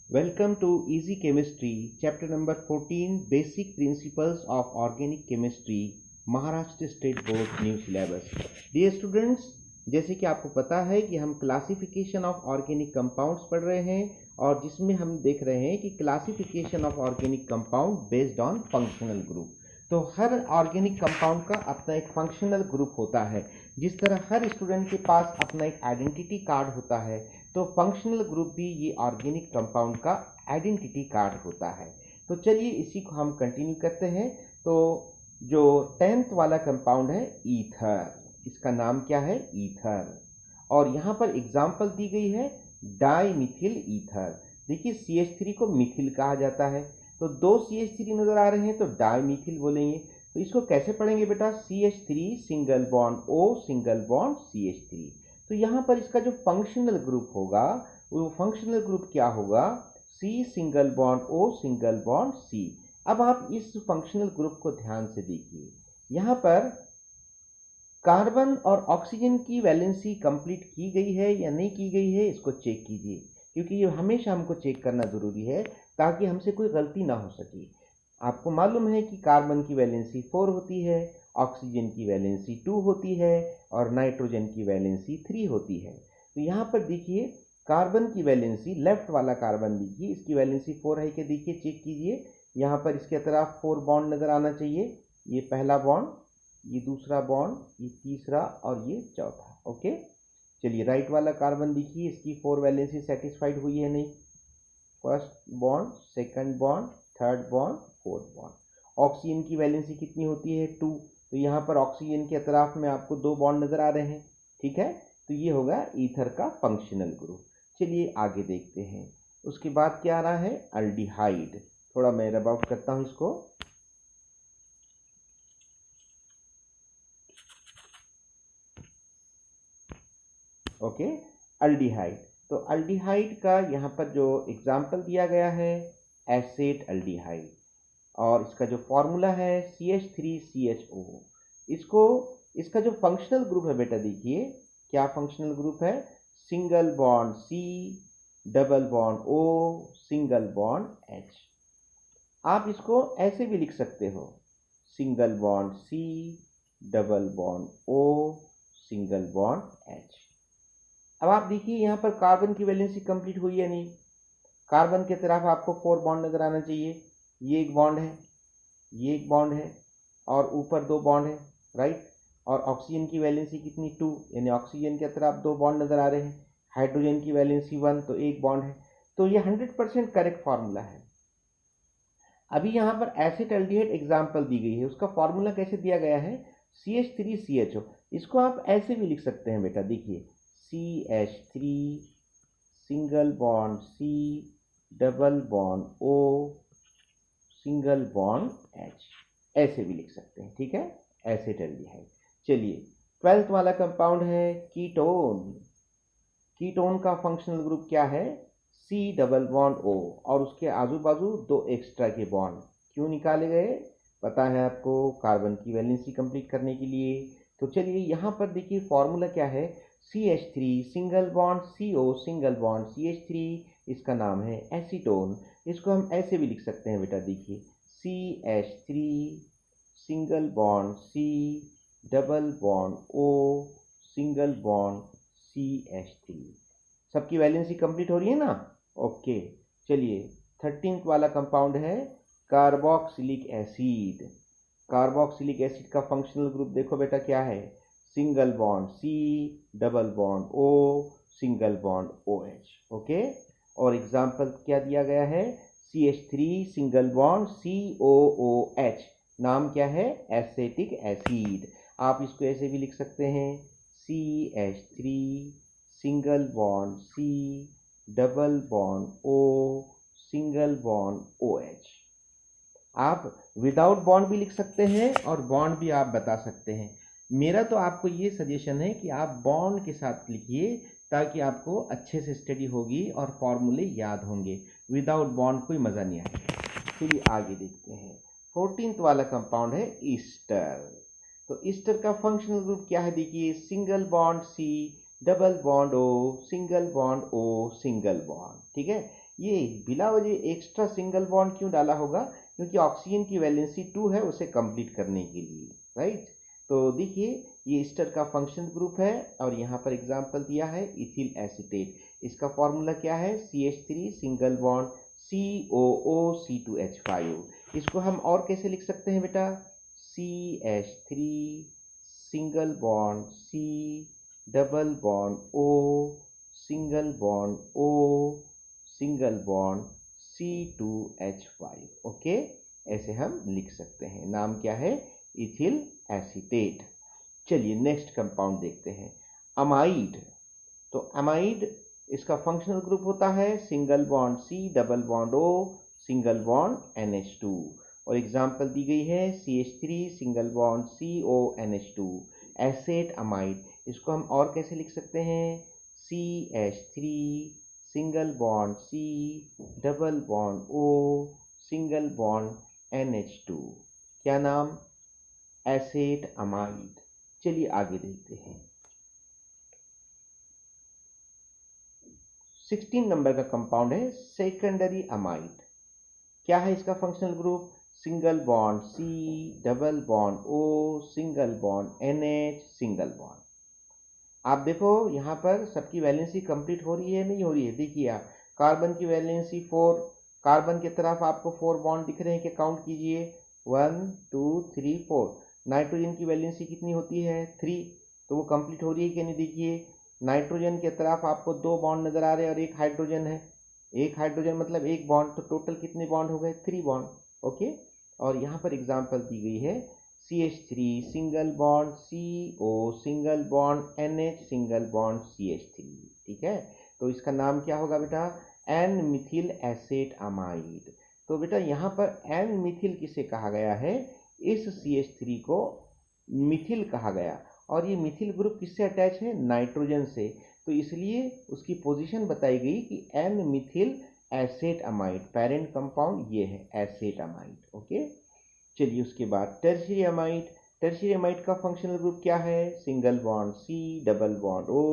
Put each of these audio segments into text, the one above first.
Welcome to Easy Chemistry, chapter number 14, Basic Principles of Organic Chemistry, Maharashtra state board new syllabus. Dear students, जैसे कि आपको पता है कि हम क्लासिफिकेशन ऑफ ऑर्गेनिक कंपाउंड्स पढ़ रहे हैं और जिसमें हम देख रहे हैं कि classification of organic compound based on functional group. तो हर ऑर्गेनिक कंपाउंड का अपना एक फंक्शनल ग्रुप होता है। जिस तरह हर स्टूडेंट के पास अपना एक आइडेंटिटी कार्ड होता है, तो फंक्शनल ग्रुप भी ये ऑर्गेनिक कंपाउंड का आइडेंटिटी कार्ड होता है। तो चलिए इसी को हम कंटिन्यू करते हैं। तो जो 10th वाला कंपाउंड है ईथर, इसका नाम क्या है? ईथर। और यहाँ पर एग्जाम्पल दी गई है डाईमिथिल ईथर। देखिए CH3 को मिथिल कहा जाता है, तो दो CH3 नजर आ रहे हैं तो डाईमिथिल बोलेंगे। तो इसको कैसे पढ़ेंगे बेटा? CH3 single bond O single bond CH3। तो यहाँ पर इसका जो फंक्शनल ग्रुप होगा वो फंक्शनल ग्रुप क्या होगा? C single bond O single bond C। अब आप इस फंक्शनल ग्रुप को ध्यान से देखिए। यहाँ पर कार्बन और ऑक्सीजन की वैलेंसी कंप्लीट की गई है या नहीं की गई है, इसको चेक कीजिए, क्योंकि ये हमेशा हमको चेक करना ज़रूरी है ताकि हमसे कोई गलती ना हो सके। आपको मालूम है कि कार्बन की वैलेंसी 4 होती है, ऑक्सीजन की वैलेंसी 2 होती है और नाइट्रोजन की वैलेंसी 3 होती है। तो यहाँ पर देखिए कार्बन की वैलेंसी, लेफ्ट वाला कार्बन देखिए, इसकी वैलेंसी 4 है कि देखिए, चेक कीजिए। यहाँ पर इसके तरफ 4 बॉन्ड नज़र आना चाहिए। ये पहला बॉन्ड, ये दूसरा बॉन्ड, ये तीसरा और ये चौथा। ओके, चलिए राइट वाला कार्बन देखिए, इसकी 4 वैलेंसी सेटिस्फाइड हुई है नहीं? First bond, second bond, third bond, fourth bond. Oxygen की वैलेंसी कितनी होती है? 2। तो यहाँ पर ऑक्सीजन के अतराफ में आपको 2 बॉन्ड नजर आ रहे हैं। ठीक है, तो ये होगा ईथर का फंक्शनल ग्रुप। चलिए आगे देखते हैं। उसके बाद क्या आ रहा है? अल्डिहाइड। थोड़ा मैं रब आउट करता हूँ इसको। Okay, aldehyde. तो अल्डिहाइड का यहाँ पर जो एग्जाम्पल दिया गया है एसेट अल्डिहाइड, और इसका जो फॉर्मूला है CH3CHO। इसको, इसका जो फंक्शनल ग्रुप है बेटा, देखिए क्या फंक्शनल ग्रुप है? Single bond C double bond O single bond H। आप इसको ऐसे भी लिख सकते हो, single bond C double bond O single bond H। अब आप देखिए यहाँ पर कार्बन की वैलेंसी कंप्लीट हुई है नहीं? कार्बन के तरफ आपको 4 बॉन्ड नजर आना चाहिए। ये एक बॉन्ड है, ये एक बॉन्ड है और ऊपर 2 बॉन्ड है, राइट। और ऑक्सीजन की वैलेंसी कितनी? 2, यानी ऑक्सीजन के तरफ 2 बॉन्ड नजर आ रहे हैं। हाइड्रोजन की वैलेंसी 1, तो एक बॉन्ड है। तो ये 100% करेक्ट फार्मूला है। अभी यहाँ पर एसिटल्डिहाइड एग्जाम्पल दी गई है, उसका फॉर्मूला कैसे दिया गया है? CH3CHO। इसको आप ऐसे भी लिख सकते हैं बेटा, देखिए CH3 single bond C double bond O single bond H, ऐसे भी लिख सकते हैं। ठीक है, एसिटल्डिहाइड। चलिए 12th वाला कंपाउंड है कीटोन। कीटोन का फंक्शनल ग्रुप क्या है? C डबल बॉन्ड O, और उसके आजू बाजू 2 एक्स्ट्रा के बॉन्ड क्यों निकाले गए? पता है आपको, कार्बन की वैलेंसी कंप्लीट करने के लिए। तो चलिए यहाँ पर देखिए फॉर्मूला क्या है? CH3 single bond CO single bond CH3, इसका नाम है एसीटोन। इसको हम ऐसे भी लिख सकते हैं बेटा, देखिए CH3 single bond C double bond O single bond CH3। सबकी वैलेंसी कंप्लीट हो रही है ना? ओके, चलिए 13th वाला कंपाउंड है कार्बोक्सिलिक एसिड। कार्बोक्सिलिक एसिड का फंक्शनल ग्रुप देखो बेटा क्या है? Single bond C double bond O single bond OH। Okay, और एग्जाम्पल क्या दिया गया है? CH3 single bond COOH। नाम क्या है? Acetic acid. आप इसको ऐसे भी लिख सकते हैं, CH3 single bond C double bond O single bond OH। आप विदाउट बॉन्ड भी लिख सकते हैं और बॉन्ड भी आप बता सकते हैं। मेरा तो आपको ये सजेशन है कि आप बॉन्ड के साथ लिखिए, ताकि आपको अच्छे से स्टडी होगी और फॉर्मूले याद होंगे। विदाउट बॉन्ड कोई मज़ा नहीं आएगा। चलिए आगे देखते हैं। 14th वाला कंपाउंड है ईस्टर। तो ईस्टर का फंक्शनल ग्रुप क्या है? देखिए single bond C double bond O, single bond O, single bond. ठीक है, ये बिला वजह एक्स्ट्रा सिंगल बॉन्ड क्यों डाला होगा? क्योंकि ऑक्सीजन की वैलेंसी 2 है, उसे कंप्लीट करने के लिए, राइट। तो देखिए ये ईस्टर का फंक्शनल ग्रुप है और यहाँ पर एग्जांपल दिया है इथिल एसीटेट। इसका फॉर्मूला क्या है? CH3 single bond COO C2H5। इसको हम और कैसे लिख सकते हैं बेटा? CH3 single bond C double bond O single bond O single bond C2H5। Okay, ऐसे हम लिख सकते हैं। नाम क्या है? Ethyl acetate. चलिए नेक्स्ट कंपाउंड देखते हैं, अमाइड। तो अमाइड इसका फंक्शनल ग्रुप होता है single bond C double bond O single bond NH2। और एग्जांपल दी गई है CH3 single bond CONH2, asset amide. इसको हम और कैसे लिख सकते हैं? CH3 single bond C double bond O single bond NH2। क्या नाम? Asset amide. चलिए आगे देखते हैं। 16 नंबर का कंपाउंड है सेकेंडरी अमाइड। क्या है इसका functional group? Single bond C double bond O single bond NH single bond. आप देखो यहाँ पर सबकी वैलेंसी कंप्लीट हो रही है नहीं हो रही है? देखिए आप, कार्बन की वैलेंसी 4, कार्बन की तरफ आपको 4 बॉन्ड दिख रहे हैं कि काउंट कीजिए, 1 2 3 4। नाइट्रोजन की वैलेंसी कितनी होती है? 3, तो वो कंप्लीट हो रही है कि नहीं? देखिए नाइट्रोजन के तरफ आपको 2 बॉन्ड नजर आ रहे हैं और एक हाइड्रोजन है, एक हाइड्रोजन मतलब एक बॉन्ड, तो टोटल कितने बॉन्ड हो गए? 3 बॉन्ड। ओके, और यहाँ पर एग्जांपल दी गई है CH3 single bond CO single bond NH single bond CH3। ठीक है, तो इसका नाम क्या होगा बेटा? N methyl acetamide. तो बेटा यहाँ पर एन मिथिल किसे कहा गया है? इस CH3 को मिथिल कहा गया, और ये मिथिल ग्रुप किससे अटैच है? नाइट्रोजन से। तो इसलिए उसकी पोजीशन बताई गई कि N methyl acetamide, parent compound ये है एसेट अमाइड। ओके, चलिए उसके बाद टर्शियरी अमाइड। टर्शियरी अमाइड का फंक्शनल ग्रुप क्या है? Single bond C double bond O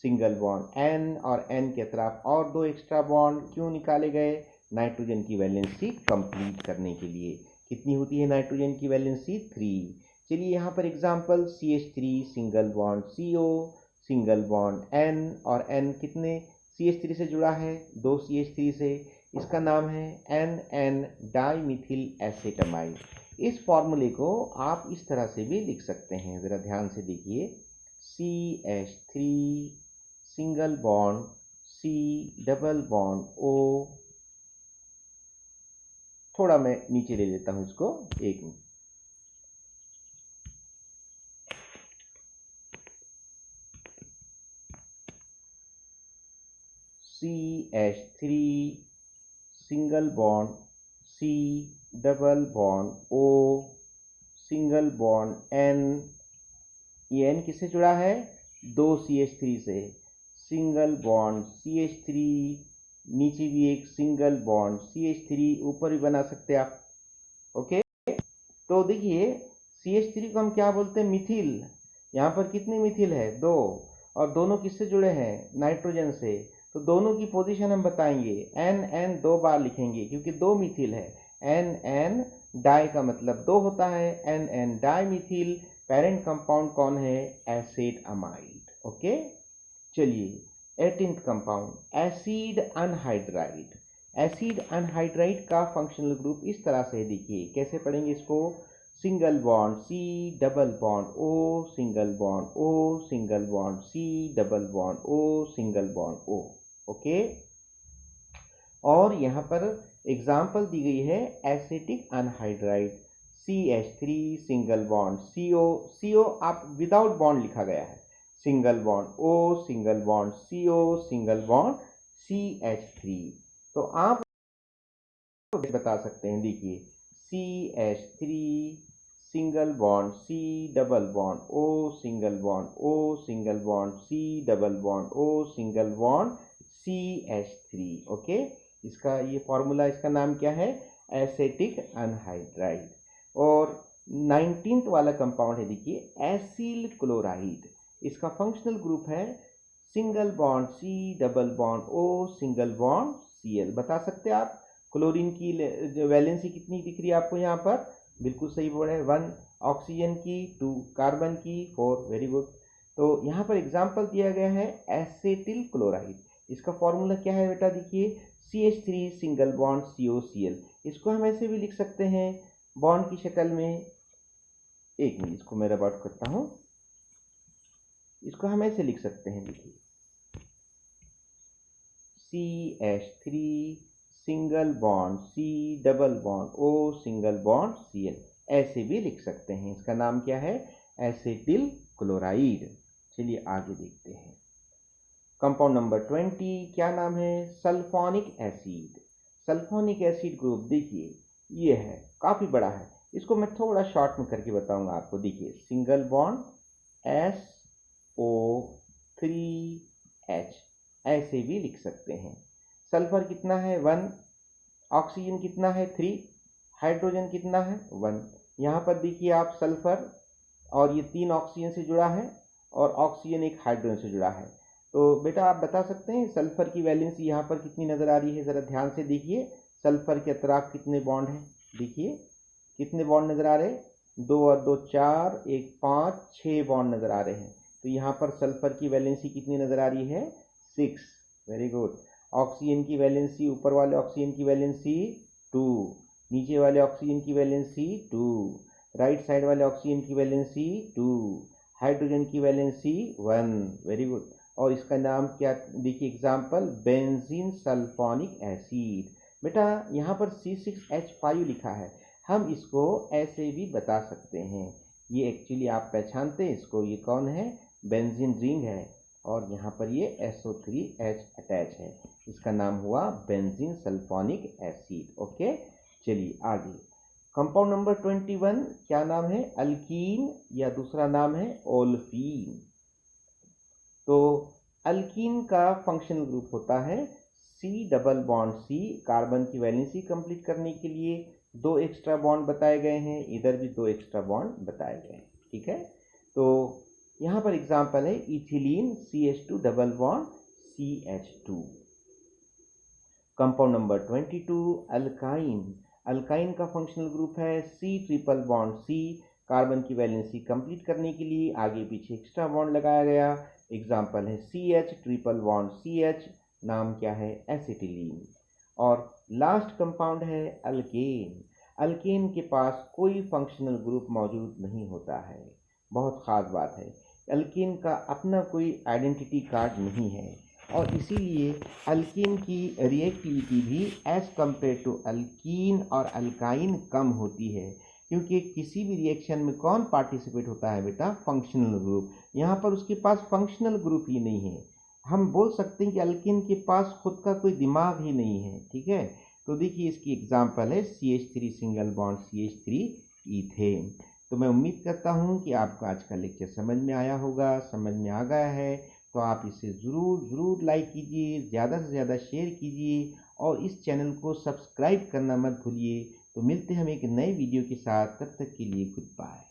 single bond N, और N के तरफ और 2 एक्स्ट्रा बॉन्ड क्यों निकाले गए? नाइट्रोजन की वैलेंसी कंप्लीट करने के लिए। कितनी होती है नाइट्रोजन की वैलेंसी? 3। चलिए यहाँ पर example CH3 single bond CO single bond N, और N कितने CH3 से जुड़ा है? 2 CH3 से। इसका नाम है NN डाइमिथिल एसेटमाइड। इस फॉर्मूले को आप इस तरह से भी लिख सकते हैं, ज़रा ध्यान से देखिए, CH3 single bond C double bond O। थोड़ा मैं नीचे ले लेता हूं इसको, एक minute. CH3 single bond C double bond O single bond N। ये N किससे जुड़ा है? 2 CH3 से। सिंगल बॉन्ड CH3, नीचे भी एक सिंगल बॉन्ड CH3, ऊपर भी बना सकते हैं आप। ओके, तो देखिए CH3 को हम क्या बोलते हैं? मिथिल। यहाँ पर कितने मिथिल है? 2, और दोनों किससे जुड़े हैं? नाइट्रोजन से। तो दोनों की पोजीशन हम बताएंगे, एन एन 2 बार लिखेंगे क्योंकि 2 मिथिल है। एन एन डाई का मतलब 2 होता है, N N dimethyl. Parent compound कौन है? Acid amide. ओके, चलिए 18th compound acid anhydride. Acid anhydride का फंक्शनल ग्रुप इस तरह से देखिए, कैसे पढ़ेंगे इसको? Single bond C double bond O single bond O single bond C double bond O single bond O। Okay, और यहाँ पर एग्जाम्पल दी गई है acetic anhydride CH3 single bond CO। CO आप विदाउट बॉन्ड लिखा गया है, single bond O single bond CO single bond CH3। तो आप बता सकते हैं, देखिए CH3 single bond C double bond O single bond O single bond C double bond O single bond CH3। Okay, इसका ये फॉर्मूला, इसका नाम क्या है? Acetic anhydride. और 19th वाला कंपाउंड है, देखिए एसिल क्लोराइड। इसका फंक्शनल ग्रुप है single bond C, double bond O, single bond Cl। बता सकते हैं आप क्लोरीन की वैलेंसी कितनी दिख रही है आपको यहाँ पर? बिल्कुल सही बोल रहे हैं, 1 ऑक्सीजन की, 2 कार्बन की, 4। Very good. तो यहाँ पर एग्जाम्पल दिया गया है एसेटिल क्लोराइड। इसका फॉर्मूला क्या है बेटा? देखिए, CH3 सिंगल बॉन्ड COCl। इसको हम ऐसे भी लिख सकते हैं बॉन्ड की शक्ल में। एक मिनट, इसको मैं रब आउट करता हूँ। इसको हम ऐसे लिख सकते हैं, देखिए, CH3 single bond C, double bond O, single bond Cl। ऐसे भी लिख सकते हैं। इसका नाम क्या है? एसेटिल क्लोराइड। चलिए आगे देखते हैं। कंपाउंड नंबर 20, क्या नाम है? Sulphonic acid. Sulphonic acid group देखिए ये है, काफ़ी बड़ा है। इसको मैं थोड़ा शॉर्ट में करके बताऊंगा आपको। देखिए, सिंगल बॉन्ड SO3H, ऐसे भी लिख सकते हैं। सल्फर कितना है? 1। ऑक्सीजन कितना है? 3। हाइड्रोजन कितना है? 1। यहाँ पर देखिए आप, सल्फर और ये 3 ऑक्सीजन से जुड़ा है और ऑक्सीजन एक हाइड्रोजन से जुड़ा है। तो बेटा आप बता सकते हैं सल्फर की वैलेंसी यहाँ पर कितनी नज़र आ रही है? ज़रा ध्यान से देखिए, सल्फर के अतराफ कितने बॉन्ड हैं? देखिए कितने बॉन्ड नज़र आ रहे हैं? 2 और 2 4, 1 5, 6 बॉन्ड नज़र आ रहे हैं। तो यहाँ पर सल्फर की वैलेंसी कितनी नज़र आ रही है? 6। Very good. ऑक्सीजन की वैलेंसी, ऊपर वाले ऑक्सीजन की वैलेंसी 2, नीचे वाले ऑक्सीजन की वैलेंसी 2, राइट साइड वाले ऑक्सीजन की वैलेंसी 2, हाइड्रोजन की वैलेंसी 1। Very good. और इसका नाम क्या? देखिए एग्जाम्पल, बेंजीन सल्फोनिक एसिड। बेटा यहाँ पर C6H5 लिखा है, हम इसको ऐसे भी बता सकते हैं। ये एक्चुअली आप पहचानते हैं इसको, ये कौन है? बेंजीन रिंग है और यहाँ पर ये SO3H अटैच है। इसका नाम हुआ बेंजीन सल्फोनिक एसिड। ओके, चलिए आगे। कंपाउंड नंबर 21, क्या नाम है? अल्कीन, या दूसरा नाम है ओल्फीन। तो अल्कीन का फंक्शनल ग्रुप होता है C, double bond C। Carbon की वैलेंसी कंप्लीट करने के लिए 2 एक्स्ट्रा बॉन्ड बताए गए हैं, इधर भी 2 एक्स्ट्रा बॉन्ड बताए गए हैं। ठीक है, तो यहाँ पर एग्जाम्पल है ethylene CH2 double bond CH2। Compound number 22, alkyne. Alkyne का फंक्शनल ग्रुप है C, triple bond C। Carbon की वैलेंसी कंप्लीट करने के लिए आगे पीछे एक्स्ट्रा बॉन्ड लगाया गया। एग्जाम्पल है CH, ट्रिपल बॉन्ड CH। नाम क्या है? एसिटिलीन। और लास्ट कंपाउंड है अल्केन। अल्केन के पास कोई फंक्शनल ग्रुप मौजूद नहीं होता है। बहुत ख़ास बात है, अल्केन का अपना कोई आइडेंटिटी कार्ड नहीं है और इसीलिए अल्कीन की रिएक्टिविटी भी एज कंपेयर टू अल्कीन और अल्काइन कम होती है, क्योंकि किसी भी रिएक्शन में कौन पार्टिसिपेट होता है बेटा? Functional group. यहाँ पर उसके पास फंक्शनल ग्रुप ही नहीं है। हम बोल सकते हैं कि अल्कीन के पास खुद का कोई दिमाग ही नहीं है। ठीक है, तो देखिए इसकी एग्जाम्पल है CH3 single bond CH3 ethane. तो मैं उम्मीद करता हूँ कि आपको आज का लेक्चर समझ में आया होगा, समझ में आ गया है। तो आप इसे ज़रूर लाइक कीजिए, ज़्यादा से ज़्यादा शेयर कीजिए और इस चैनल को सब्सक्राइब करना मत भूलिए। तो मिलते हैं हम एक नए वीडियो के साथ, तब तक के लिए गुड बाय।